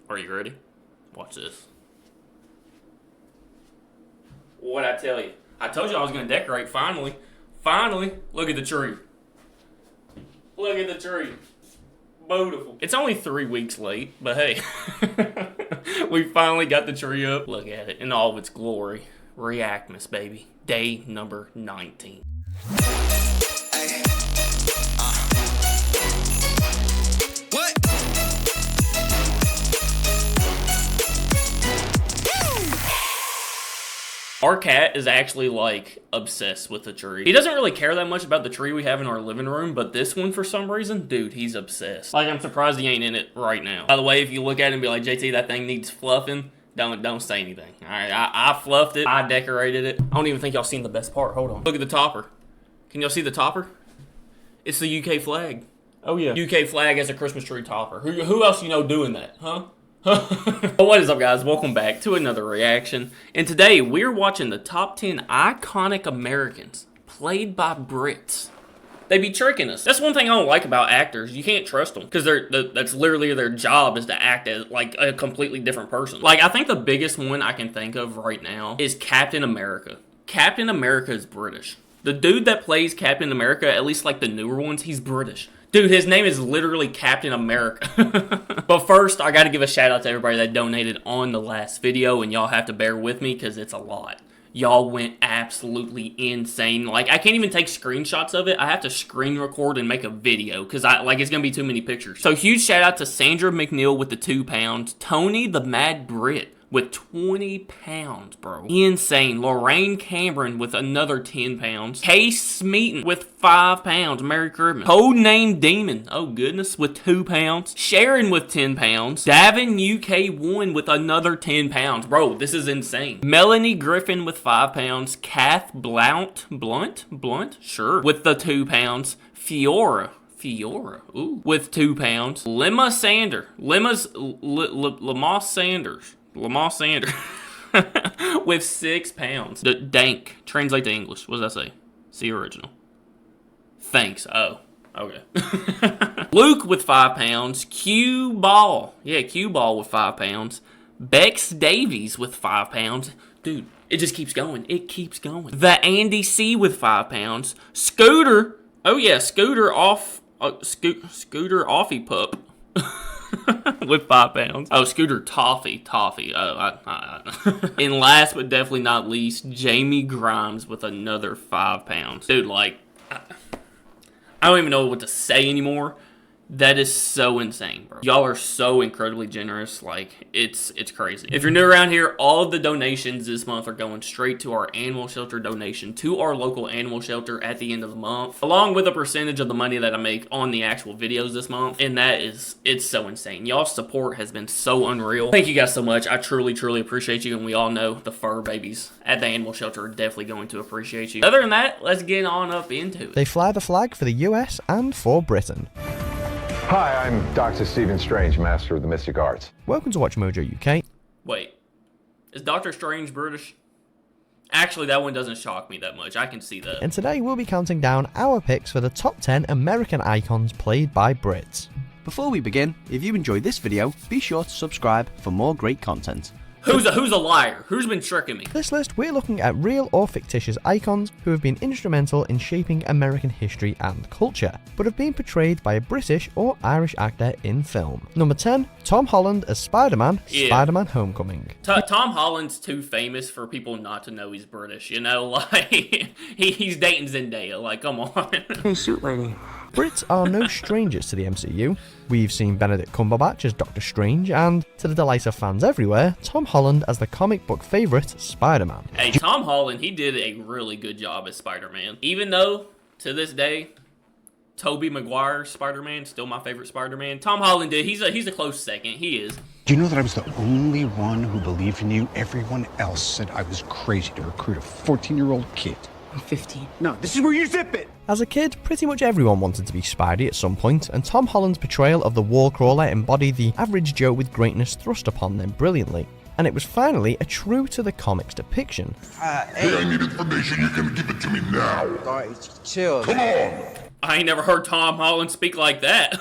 Are you ready? Watch this. What'd I tell you? I told you I was going to decorate, finally. Finally. Look at the tree. Look at the tree. Beautiful. It's only 3 weeks late, but hey. We finally got the tree up. Look at it in all of its glory. Reactmas, baby. Day number 19. Our cat is actually, like, obsessed with the tree. He doesn't really care that much about the tree we have in our living room, but this one, for some reason, dude, he's obsessed. Like, I'm surprised he ain't in it right now. By the way, if you look at it and be like, JT, that thing needs fluffing, don't say anything. Alright, I fluffed it. I decorated it. I don't even think y'all seen the best part. Hold on. Look at the topper. Can y'all see the topper? It's the UK flag. Oh, yeah. UK flag as a Christmas tree topper. Who else you know doing that, huh? What is up, guys? Welcome back to another reaction. And today we're watching the top 10 iconic Americans played by Brits. They be tricking us. That's one thing I don't like about actors. You can't trust them because that's literally their job is to act as like a completely different person. Like, I think the biggest one I can think of right now is Captain America. Captain America is British. The dude that plays Captain America, at least like the newer ones, he's British. Dude, his name is literally Captain America. But first, I gotta give a shout out to everybody that donated on the last video, and y'all have to bear with me because it's a lot. Y'all went absolutely insane. Like, I can't even take screenshots of it. I have to screen record and make a video because it's gonna be too many pictures. So huge shout out to Sandra McNeil with the 2 pounds, Tony the Mad Brit with 20 pounds, bro. Insane. Lorraine Cameron with another 10 pounds. Case Smeaton with 5 pounds. Merry Christmas. Codename Demon, oh goodness, with 2 pounds. Sharon with 10 pounds. Davin UK1 with another 10 pounds. Bro, this is insane. Melanie Griffin with 5 pounds. Kath Blunt, sure, with the 2 pounds. Fiora, ooh, with 2 pounds. Lemma Sanders with 6 pounds. Dank, translate to English. What does that say? See original. Thanks. Oh, okay. Luke with 5 pounds. Q Ball with 5 pounds. Bex Davies with 5 pounds. Dude, it just keeps going. It keeps going. The Andy C with 5 pounds. Scooter. Oh yeah, Scooter Offie Pup. With 5 pounds. Oh, Scooter Toffee. And last but definitely not least, Jamie Grimes with another 5 pounds. Dude, like, I don't even know what to say anymore. That is so insane, bro. Y'all are so incredibly generous. Like, it's crazy. If you're new around here, all of the donations this month are going straight to our animal shelter donation to our local animal shelter at the end of the month, along with a percentage of the money that I make on the actual videos this month. And it's so insane. Y'all's support has been so unreal. Thank you guys so much. I truly, truly appreciate you. And we all know the fur babies at the animal shelter are definitely going to appreciate you. Other than that, let's get on up into it. They fly the flag for the US and for Britain. Hi, I'm Dr. Stephen Strange, Master of the Mystic Arts. Welcome to Watch Mojo UK. Wait, is Doctor Strange British? Actually, that one doesn't shock me that much. I can see that. And today we'll be counting down our picks for the top 10 American icons played by Brits. Before we begin, if you enjoyed this video, be sure to subscribe for more great content. Who's a liar? Who's been tricking me? This list, we're looking at real or fictitious icons who have been instrumental in shaping American history and culture, but have been portrayed by a British or Irish actor in film. Number 10, Tom Holland as Spider-Man, Spider-Man Homecoming. Tom Holland's too famous for people not to know he's British, you know? Like, he's dating Zendaya, like, come on. Hey, shoot lady. Brits are no strangers to the MCU. We've seen Benedict Cumberbatch as Doctor Strange, and to the delight of fans everywhere, Tom Holland as the comic book favourite, Spider-Man. Hey, Tom Holland, he did a really good job as Spider-Man. Even though, to this day, Tobey Maguire's Spider-Man, still my favourite Spider-Man. Tom Holland did, he's a close second, he is. Do you know that I was the only one who believed in you? Everyone else said I was crazy to recruit a 14-year-old kid. I'm 15. No, this is where you zip it! As a kid, pretty much everyone wanted to be Spidey at some point, and Tom Holland's portrayal of the Warcrawler embodied the average Joe with greatness thrust upon them brilliantly. And it was finally a true to the comics depiction. Hey, I need information, you can give it to me now. Alright, chill. Come on! I ain't never heard Tom Holland speak like that.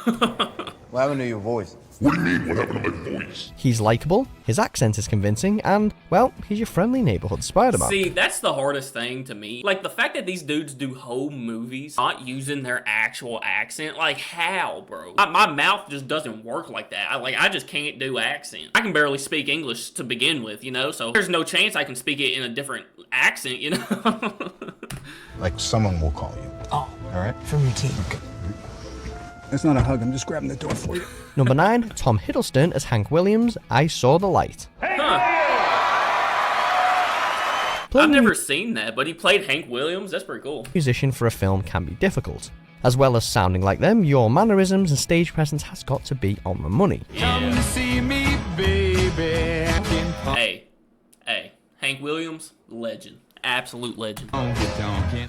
What happened to your voice? What do you mean? What happened to my voice? He's likable, his accent is convincing, and, well, he's your friendly neighborhood Spider-Man. See, that's the hardest thing to me. Like, the fact that these dudes do whole movies not using their actual accent, like, how, bro? My mouth just doesn't work like that. I just can't do accent. I can barely speak English to begin with, you know? So there's no chance I can speak it in a different accent, you know? Like someone will call you. Oh, All right? from your team. That's not a hug. I'm just grabbing the door for you. Number 9, Tom Hiddleston as Hank Williams, I Saw the Light. I've never seen that, but he played Hank Williams. That's pretty cool. Musician for a film can be difficult. As well as sounding like them, your mannerisms and stage presence has got to be on the money. Come to see me, baby. Hey, Hank Williams, legend. Absolute legend.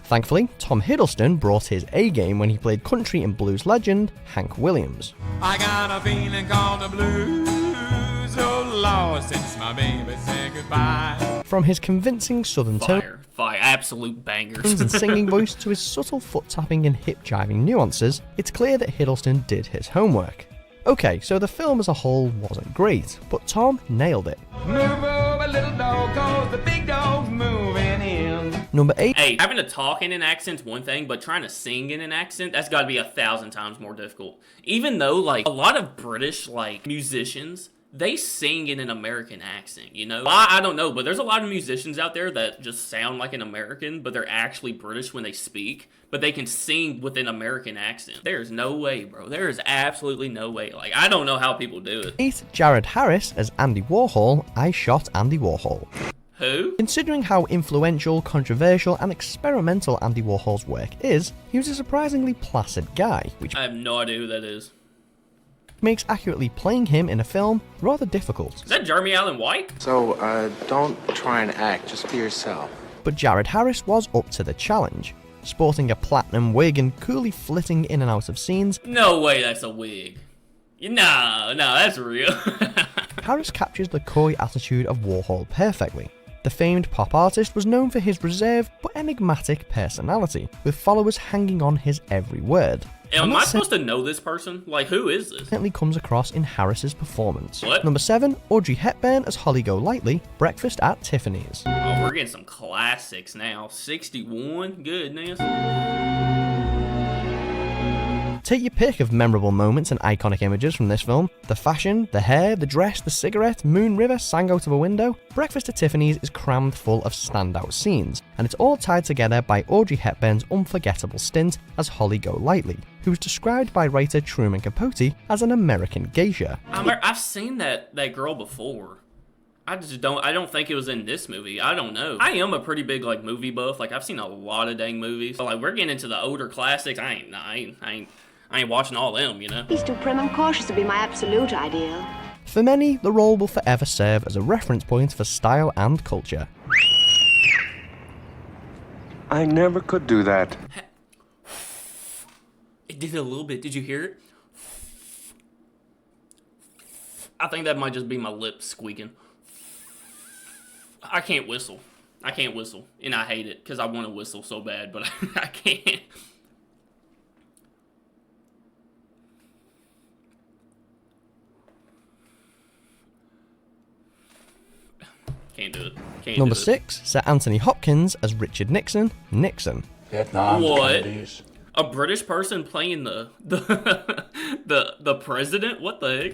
Thankfully, Tom Hiddleston brought his A game when he played country and blues legend Hank Williams. I got a feeling called the blues, oh Lord, since my baby said goodbye. From his convincing southern tone Fire, absolute bangers. and singing voice to his subtle foot tapping and hip jiving nuances, it's clear that Hiddleston did his homework. Okay, so the film as a whole wasn't great, but Tom nailed it. Move over, little dog, cause the big dog's moving in. Number 8. Hey, having to talk in an accent's one thing, but trying to sing in an accent, that's gotta be 1,000 times more difficult. Even though, like, a lot of British, like, musicians, they sing in an American accent, you know? I don't know, but there's a lot of musicians out there that just sound like an American, but they're actually British when they speak, but they can sing with an American accent. There's no way, bro. There is absolutely no way. Like, I don't know how people do it. 8. Jared Harris as Andy Warhol, I Shot Andy Warhol. Who? Considering how influential, controversial, and experimental Andy Warhol's work is, he was a surprisingly placid guy, which I have no idea who that is. makes accurately playing him in a film rather difficult. Is that Jeremy Allen White? So, don't try and act, just be yourself. But Jared Harris was up to the challenge, sporting a platinum wig and coolly flitting in and out of scenes. No way that's a wig. No, that's real. Harris captures the coy attitude of Warhol perfectly. The famed pop artist was known for his reserved but enigmatic personality, with followers hanging on his every word. Am I supposed to know this person? Like, who is this? Definitely comes across in Harris's performance. What? Number 7, Audrey Hepburn as Holly Golightly, Breakfast at Tiffany's. Oh, we're getting some classics now. 61? Goodness. Take your pick of memorable moments and iconic images from this film. The fashion, the hair, the dress, the cigarette, Moon River sang out of a window. Breakfast at Tiffany's is crammed full of standout scenes, and it's all tied together by Audrey Hepburn's unforgettable stint as Holly Golightly, who was described by writer Truman Capote as an American geisha. I've seen that girl before. I don't think it was in this movie. I don't know. I am a pretty big, like, movie buff. Like, I've seen a lot of dang movies. But, like, we're getting into the older classics. I ain't watching all them, you know? He's too prim and cautious to be my absolute ideal. For many, the role will forever serve as a reference point for style and culture. I never could do that. It did a little bit. Did you hear it? I think that might just be my lips squeaking. I can't whistle. And I hate it because I want to whistle so bad, but I can't. Can't do it. Number 6, Sir Anthony Hopkins as Richard Nixon, Nixon. Vietnam, What? Kennedys. A British person playing the president? What the heck?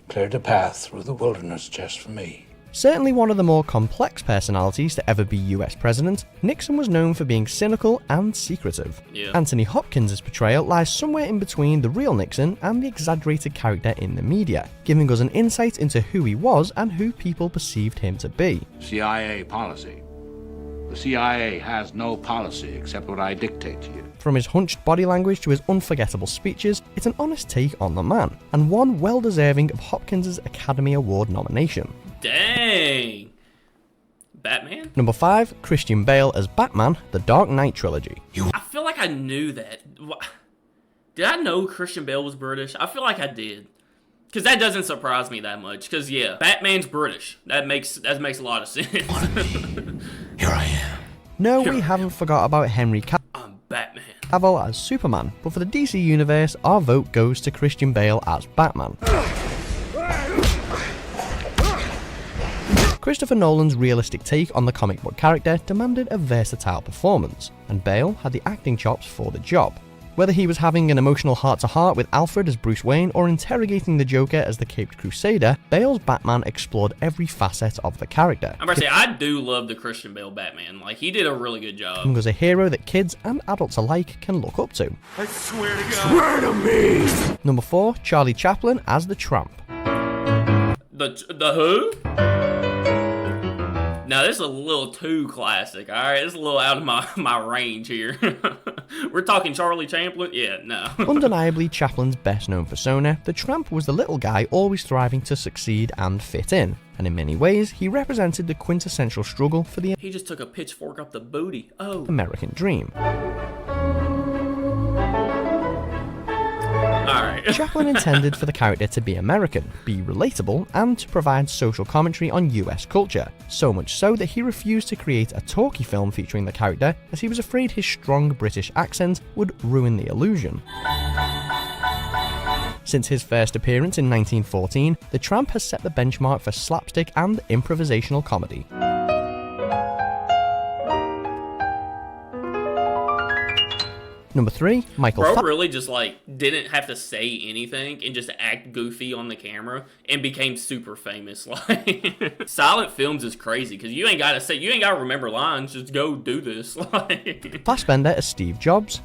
Cleared a path through the wilderness just for me. Certainly one of the more complex personalities to ever be US president, Nixon was known for being cynical and secretive. Yeah. Anthony Hopkins' portrayal lies somewhere in between the real Nixon and the exaggerated character in the media, giving us an insight into who he was and who people perceived him to be. CIA policy. The CIA has no policy except what I dictate to you. From his hunched body language to his unforgettable speeches, it's an honest take on the man, and one well deserving of Hopkins' Academy Award nomination. Dang. Batman? Number 5, Christian Bale as Batman, The Dark Knight Trilogy. I feel like I knew that. Did I know Christian Bale was British? I feel like I did. Because that doesn't surprise me that much. Because, yeah, Batman's British. That makes a lot of sense. Here I am. No, we haven't forgot about Henry I'm Batman. Cavill as Superman, but for the DC Universe, our vote goes to Christian Bale as Batman. Christopher Nolan's realistic take on the comic book character demanded a versatile performance, and Bale had the acting chops for the job. Whether he was having an emotional heart-to-heart with Alfred as Bruce Wayne or interrogating the Joker as the Caped Crusader, Bale's Batman explored every facet of the character. I'm about to say, I do love the Christian Bale Batman. Like, he did a really good job. He was a hero that kids and adults alike can look up to. I swear to God. Swear to me! Number 4, Charlie Chaplin as the Tramp. The who? Now, this is a little too classic, alright? It's a little out of my range here. We're talking Charlie Chaplin? Yeah, no. Undeniably Chaplin's best known persona, the Tramp was the little guy always striving to succeed and fit in, and in many ways, he represented the quintessential struggle for the He just took a pitchfork up the booty. Oh. American dream. Alright. Chaplin intended for the character to be American, be relatable, and to provide social commentary on US culture, so much so that he refused to create a talkie film featuring the character as he was afraid his strong British accent would ruin the illusion. Since his first appearance in 1914, the Tramp has set the benchmark for slapstick and improvisational comedy. Number 3, Michael Bro really just like didn't have to say anything and just act goofy on the camera and became super famous. Like, silent films is crazy because you ain't gotta remember lines, just go do this. Like, Fassbender as Steve Jobs.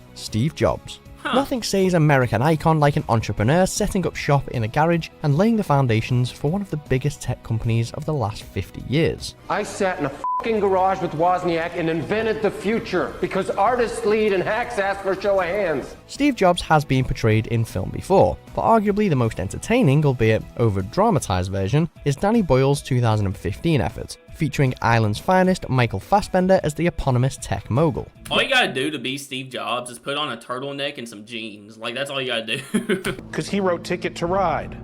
Nothing says American icon like an entrepreneur setting up shop in a garage and laying the foundations for one of the biggest tech companies of the last 50 years. I sat in a fucking garage with Wozniak and invented the future because artists lead and hacks ask for a show of hands. Steve Jobs has been portrayed in film before, but arguably the most entertaining, albeit over-dramatized version, is Danny Boyle's 2015 effort, featuring Ireland's finest Michael Fassbender as the eponymous tech mogul. all you gotta do to be Steve Jobs is put on a turtleneck and some jeans. Like, that's all you gotta do. Because he wrote Ticket to Ride,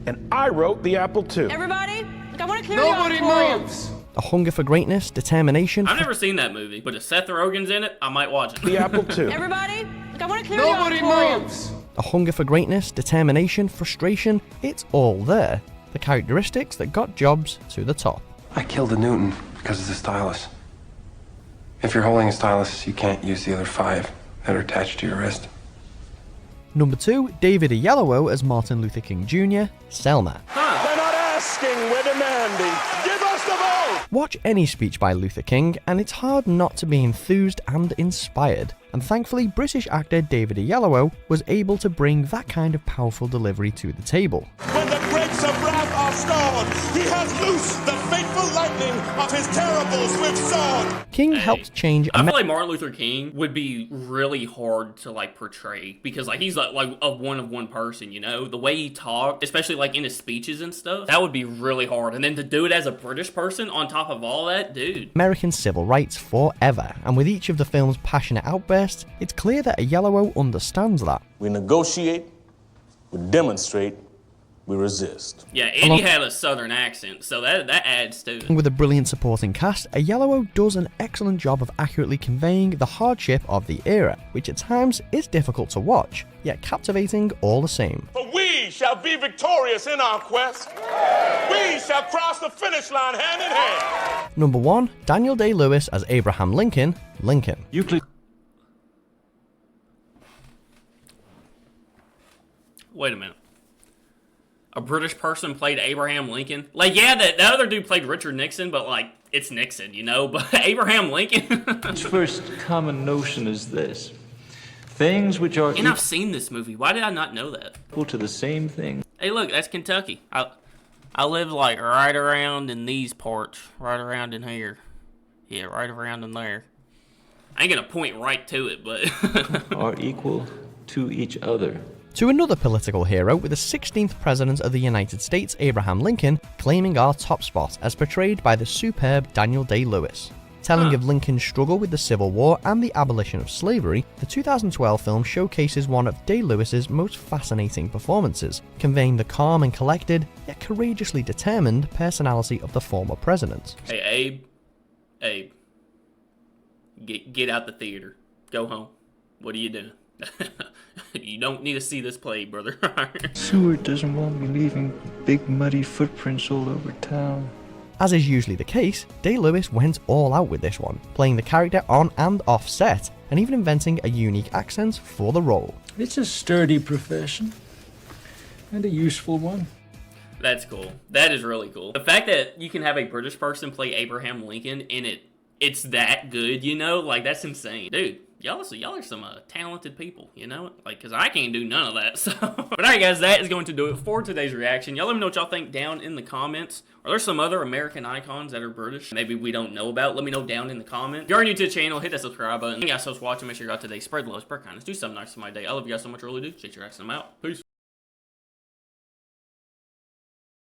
and I wrote The Apple II. Everybody, I want to clear Nobody moves! A hunger for greatness, determination... I've never seen that movie, but if Seth Rogen's in it, I might watch it. The Apple II. Everybody, I want to clear Nobody moves! A hunger for greatness, determination, frustration, it's all there. The characteristics that got Jobs to the top. I killed a Newton because of the stylus. If you're holding a stylus, you can't use the other 5 that are attached to your wrist. Number 2, David Oyelowo as Martin Luther King Jr., Selma. We're not asking, we're demanding. Give us the vote! Watch any speech by Luther King, and it's hard not to be enthused and inspired. And thankfully, British actor David Oyelowo was able to bring that kind of powerful delivery to the table. When the grapes of wrath are stored, he has loosed the fateful lightning of his terrible swift sword. King helped change... I feel like Martin Luther King would be really hard to, like, portray because, like, he's, like a one person, you know? The way he talked, especially, like, in his speeches and stuff, that would be really hard. And then to do it as a British person on top of all that, dude. American civil rights forever, and with each of the film's passionate outbursts, it's clear that Oyelowo understands that. We negotiate, we demonstrate, we resist. Yeah, and he had a southern accent, so that adds to it. With a brilliant supporting cast, Oyelowo does an excellent job of accurately conveying the hardship of the era, which at times is difficult to watch, yet captivating all the same. For we shall be victorious in our quest. We shall cross the finish line hand in hand. Number 1, Daniel Day-Lewis as Abraham Lincoln, Lincoln. Wait a minute. A British person played Abraham Lincoln? Like, yeah, that other dude played Richard Nixon, but, like, it's Nixon, you know? But Abraham Lincoln? Its first common notion is this. Things which are... And I've seen this movie. Why did I not know that? Equal to the same thing. Hey, look, that's Kentucky. I live, like, right around in these parts. Right around in here. Yeah, right around in there. I ain't gonna point right to it, but... are equal to each other. To another political hero with the 16th President of the United States, Abraham Lincoln, claiming our top spot as portrayed by the superb Daniel Day-Lewis. Telling of Lincoln's struggle with the Civil War and the abolition of slavery, the 2012 film showcases one of Day-Lewis's most fascinating performances, conveying the calm and collected, yet courageously determined personality of the former president. Hey, Abe. Get out the theater. Go home. What are you doing? You don't need to see this play, brother. Seward doesn't want me leaving big muddy footprints all over town. As is usually the case, Day-Lewis went all out with this one, playing the character on and off set, and even inventing a unique accent for the role. It's a sturdy profession, and a useful one. That's cool. That is really cool. The fact that you can have a British person play Abraham Lincoln and it's that good, you know? Like, that's insane. Dude, y'all are some talented people, you know? Like, because I can't do none of that, so. But alright guys, that is going to do it for today's reaction. Y'all let me know what y'all think down in the comments. Are there some other American icons that are British maybe we don't know about? Let me know down in the comments. If you're new to the channel, hit that subscribe button. Thank you guys so much for watching. Make sure you got today. Spread love, spread kindness. Do something nice for my day. I love you guys so much. I really do. JTReacts, I'm out. Peace.